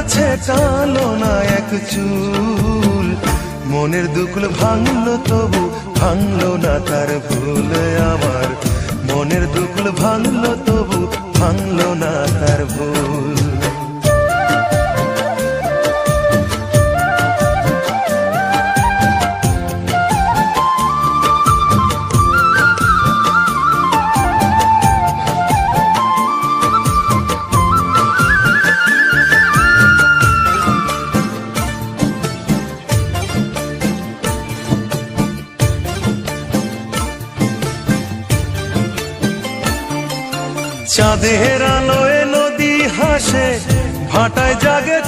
কাছে টানো না এক চুল, মনের দুকুল ভাঙলো তবু ভাঙলো না তার ভুল আমার, মনের দুকুল ভাঙলো তবু ভাঙলো না তার ভুল। চাঁদের আলোয় নদী হাসে, ভাটায় জাগে